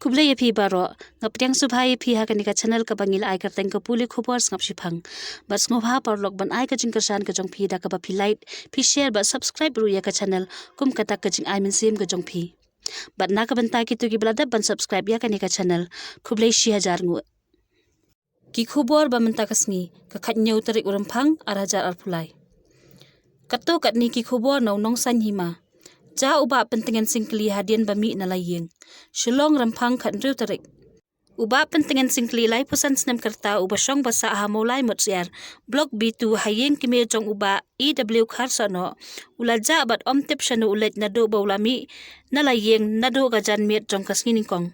kublai api baro ngaptiang subhai api ha kanika channel ka bangil ai ka teng ka puli khobor ngap siphang bas ngobha parlok ban ai ka jing kersan ka jong phi da ka ba phi like phi share ba subscribe ru ya ka channel kum kata ka jing ai min sim ka jong phi bat na ka banta ki tu ki blada ban subscribe ya kanika channel kublai 6000 ngu ki khobor ba menta kasngi ka khat nyau tarik uram phang arajar arpulai kato katni ki khobor nau nong san hima ja uba pentingan singkli hadian bami na layeng shilong rampang khat riu tarik uba pentingan singkli lai pusan snem kerta uba shong basa ha molai motsiar blok b2 hayeng kime jong uba ew kharsono ulaja bat om tip shanu ulet nado baulami na layeng nado gajan miet jong kasngini kong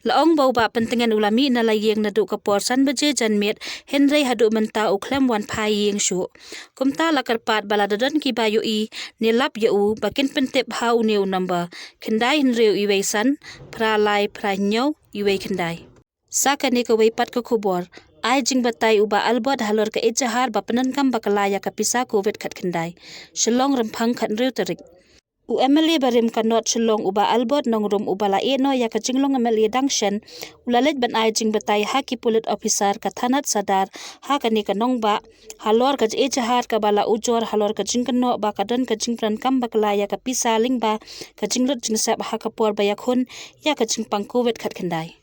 laong bau ba pentingan ulami na layeng nadu kapor san baje janmet henry hadu menta uklem wan phayeng shu kumta lakarpat baladadan ki bayu I nilap yau bakin pentip hau new number kendai henry iwei san pralai pranyo iwei kendai sakani ka weipat ka khubor ai jing batai uba albot halor ka ejahar bapanan kam bakalaya ka pisa covid khat kendai shillong ramphang khat riu tarik UMLA barim kanot shilong uba albot nongrum uba la no ya ka jinglong MLA dangshen ulalet ban ai jing batai haki pulit officer ka thanat sadar ha kani ka nongba halor ka ejahar ka bala ujor halor ka jingkano ba ka don ka jingpran kam bakla ya ka pisa lingba ka jinglot jingsap ha ka por ba yakhun ya ka jingpang covid khat khandai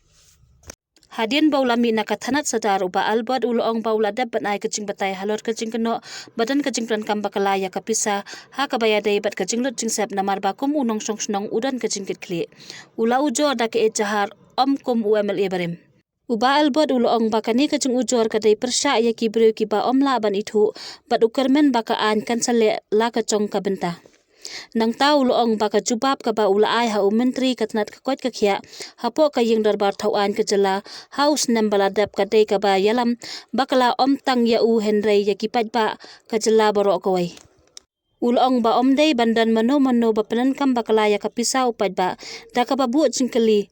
hadian baulami na kathanat sadar uba albot ulong baula dab ban ai kajing batai halor kajing keno badan kajing pran kam bakala ya kapisa ha kabaya dei bat kajing lot jingsep namar bakum unong song snong udan kajing kitkli ula ujo da ke jahar om kum UMLA barim uba albot ulong bakani kajing ujor kadai persya ya kibreu ki ba omla ban ithu bat ukermen baka an kansale la ka chong ka benta nang tau loong baka jubab ka ba ula ai ha menteri katnat ka kot ka khia hapo ka ying darbar thawan ka jala house nambala dap ka dei ka ba yalam bakala om tang ya u henry ya ki pat ba ka jala baro ka wai ulong ba om dei bandan mano ba penan kam bakala ya ka pisa upat ba da ka ba bu jingkali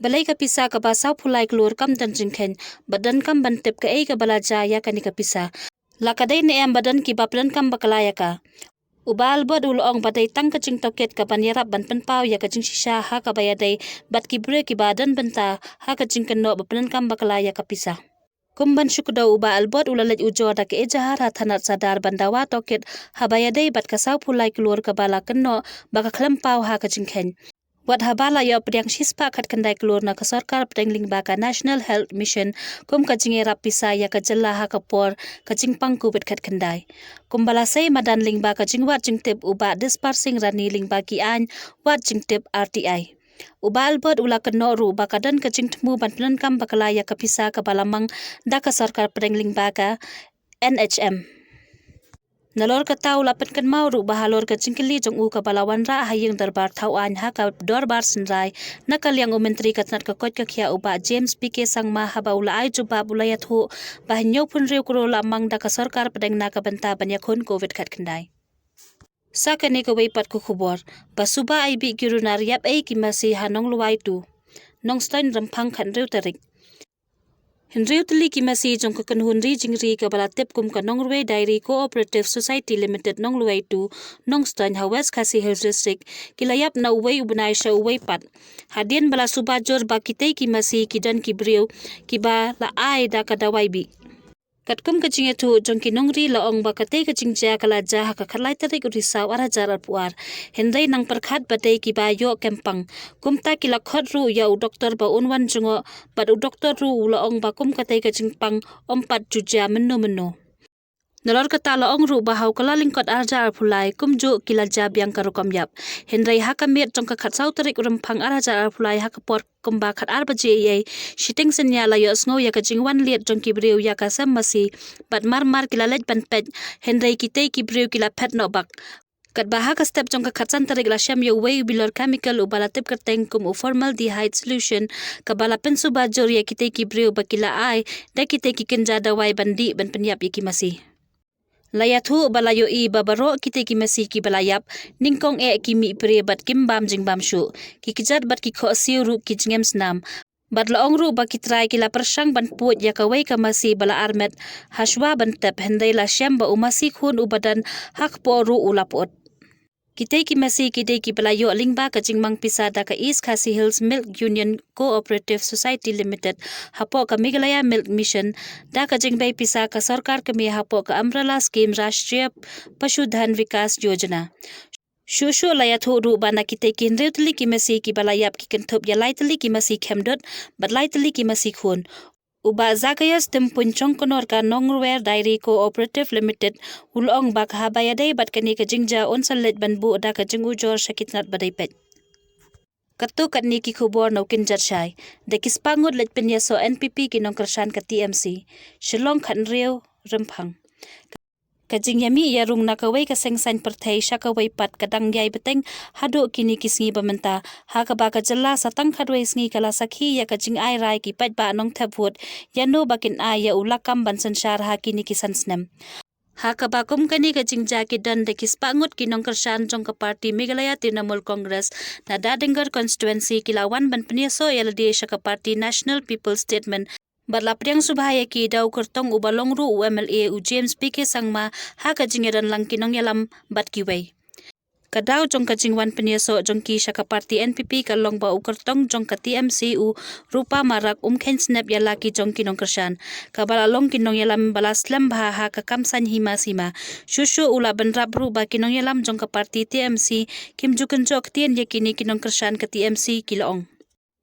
balai ka pisa ka ba sau phulai klur kam dan jingkhen badan kam ban tep ka ei ka bala ja ya ka ni ka pisa la ka dei ne em badan ki ba penan kam bakala ya ka ubal bod ulong batai tang kacing toket ka banyarap ban penpau ya kacing shisha ha ka bayadai bat ki bre ki badan benta ha kacing keno bapenan kam bakala ya kapisa kumban syukda uba albot ulalet ujo da ke ejahar hathanat sadar bandawa toket ha bayadai bat kasau pulai keluar ka bala keno baka klempau ha kacing khen wat habala ya pediang shispa khat kendai keluar na ka sarkar pedengling baka National Health Mission kum kacing era pisa ya ka jella ha kapor kacing pang covid khat kendai kumbala sei madan ling baka jing wat jing tip uba dispersing rani ling baki an wat jing tip RTI ubal bot ula keno ru baka dan kacing temu bantuan kam bakala ya ka pisa ka balamang da ka sarkar pedengling baka NHM nalor ka tau lapan kan mau ru bahalor ka jingkili jong u ka balawan ra hayeng darbar thawan ha ka dorbar sinrai nakal yang menteri katnat ka kot ka khia uba James PK sangma haba ula ai juba bulayat hu bahnyo pun riu kro la mang da ka sarkar pedeng na ka banta banyakhun covid khat khandai sakane ka weipat ku khubor basuba ai bi girunar yap ei ki masi hanong luai tu nong stein ramphang khan riu tarik Henry Utli ki masi jong ka kanhunri jingri ka balatep kum ka Nongruwe Dairy Cooperative Society Limited Nongluwai tu Nongstan ha West Khasi Hills District kilayap na uway ubunay sa uway pat hadian bala subajor ba kitay ki masi kidan ki briw ki ba la ay da kadaway bi katkum kacing tu jong ki nongri laong ba katay kacing ja kala ja ha ka khalai tarik urisaw arajar arpuar henday nang perkhat batay ki ba yo kempang kumta ki lakhot ru ya u doktor ba unwan jongo bat u doktor ru laong ba kum katay kacing pang ompat juja menu nalor kata laong ru ba hau kala lingkot arajar arpulai kum jo kila ja biang karukom yap henday ha kamit jong ka khatsau tarik urempang arajar arpulai ha ka por kumba khat arba je shiting senya la yo sngo ya ka jingwan liet jong ki breu ya ka sam masi bat mar kilalet ban pet henday kitay ki breu kila pet no bak Katba ha ka step jong ka khatsan tarik la syam yo way bilor chemical ubala tip kerteng kum u formaldehyde solution kabala pensu bajor ya kitay ki breu bakila ai da kitay ki kenja dawai bandi ban penyap ya ki masi layathu balayo I babaro kitay ki masi ki balayap ningkong ki mi pre bat kimbam jingbam shu ki kijat bat ki kho siu ru ki jingem snam bat laong ru ba ki try ki la persang ban put ya kawai ka masi bala armet hashwa ban tep hendai la syam ba umasi khun ubadan hak po ru ulapot Kitay ki masi kitay ki palayo lingba ka jingmang pisada ka East Khasi Hills Milk Union Cooperative Society Limited hapo ka Meghalaya Milk Mission da ka jingbay pisa ka sarkar kami hapo ka umbrella scheme Rashtriya Pashudhan Vikas Yojana. Shushu layat hu bana kitay ki nrewtli ki masi ki balayap ki kentup ya laitli ki masi khemdot bat laitli ki masi khun. Uba Zakayas Timpun Chongkonor ka Nongruwer Dairy Cooperative Limited ulong bak habayaday bat kani ka jingja onsalit banbu da ka jingujor sakitnat badaipet. Katu kat ni ki khubor no kinjat shai de kispangud let penyaso NPP kinong kersan ka TMC Shillong khan riu rempang. Kajing yami yarung nakaway kasengsan perthai syakaway pat kadang yay beteng hado kini kisngi bamenta hakaba kajala satang khadway sngi kala sakhi ya kajing ay rai ki pat ba nong thabut yano bakin ay ya ulakam bansan syar ha kini kisan snem hakaba kum kani kajing jaki dan de kispangut kinong kersan jong ka parti Meghalaya Trinamool Congress na Dadingar constituency kilawan ban penyaso yaladi syaka parti National People's Statement Badlapriang subhaya ki daw kertong ubalong ru UMLA u James PK Sangma ha kajingeran lang kinong yalam bat kiway. Kadaw jong kajingwan penyaso jong ki syaka parti NPP kalong ba u kertong jong ka TMC u rupa marak ken snap yalaki jong kinong kersan. Kabalalong kinong yalam balas lembha ha kakamsan hima sima. Shushu ula benrap ru ba kinong yalam jong ka parti TMC kim juken jok tien yakini kinong kersan ka TMC kilaong.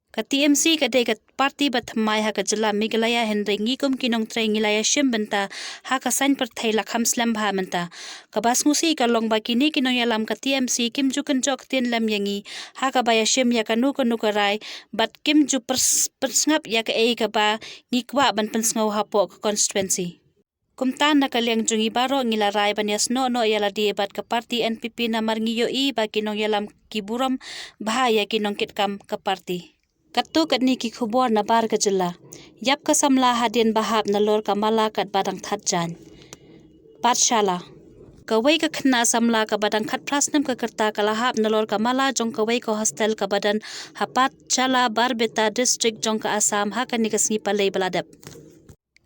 Ka TMC kadai ka parti bathamai ha ka jala Meghalaya Henry ngikum kinong tray ngilaya shim benta ha ka sain perthai lakham slam bha menta ka basngusi ka long ba kini kinong yalam ka TMC kim jukan jok tin lam yangi ha ka baya shim ya kanu ka rai bat kim ju persngap ya ka ei ka ba ngikwa ban pensngau ha po ka constituency kumtan na kaliang jungi baro ngila rai banyas no yala di bat ka parti NPP na marngiyo i ba kinong yalam kiburam bahaya kinong kitkam ka parti Katu kat ni ki khubor na bar ka jilla. Yap ka samla hadin bahab na lor ka mala kat badang that jan. Patshala. Kaway ka khna samla ka badang khat prasnam ka kerta ka lahab na lor ka mala jong kaway ka hostel ka badan hapat chala barbeta district jong ka Assam ha ka ni ka sngi palay baladap.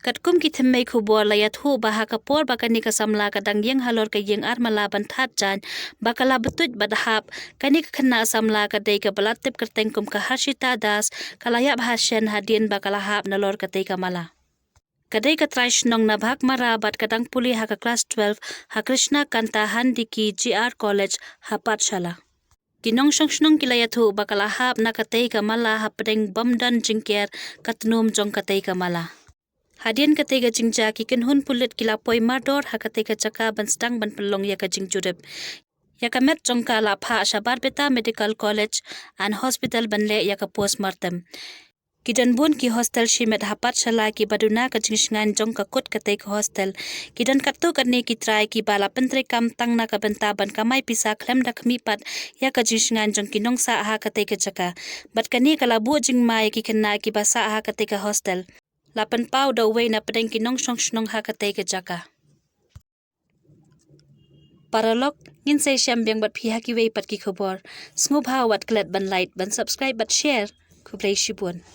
Katkum ki themmei khubor layat hu baha ka por bakani ka samla ka dang yeng halor ka yeng armala ban that jan bakala betut badhap kani ka khna samla ka dei ka balatip kerteng kum ka Harshita Das kalayap hashen hadin bakala hap na lor ka dei ka mala kadai ka trash nong na bhak mara bat kadang puli ha ka class 12 ha Krishna Kanta Handiki GR College ha Patshala Kinong song kilayat hu bakala hap na ka dei ka mala ha pedeng bamdan jingker katnum jong ka dei ka mala Hadian katega jingja ki kenhun pulit kila poi mardor ha katega jaka ban stang ban pelong ya ka jingjurep. Ya ka met jongka la pha Shabar Beta Medical College and Hospital banle ya ka postmortem. Kidan bun ki hostel shimet hapat shala ki baduna ka jingsngan jong ka kut kateg hostel. Kidan kattu karne ki try ki bala pentre kam tang na ka benta ban kamai pisa klem dak mi pat ya ka jingsngan jong kinong sa ha katega jaka. Bat kani kala bu jingmai ki kenna ki basa ha katega hostel. Lapan pau da way na pedeng kinong song ha katay ka jaka. Paralog, ngin say siyam biyang bat piha ki way pat ki khobor. Sngob ha wat klet ban like, ban subscribe, bat share. Kublay shibun.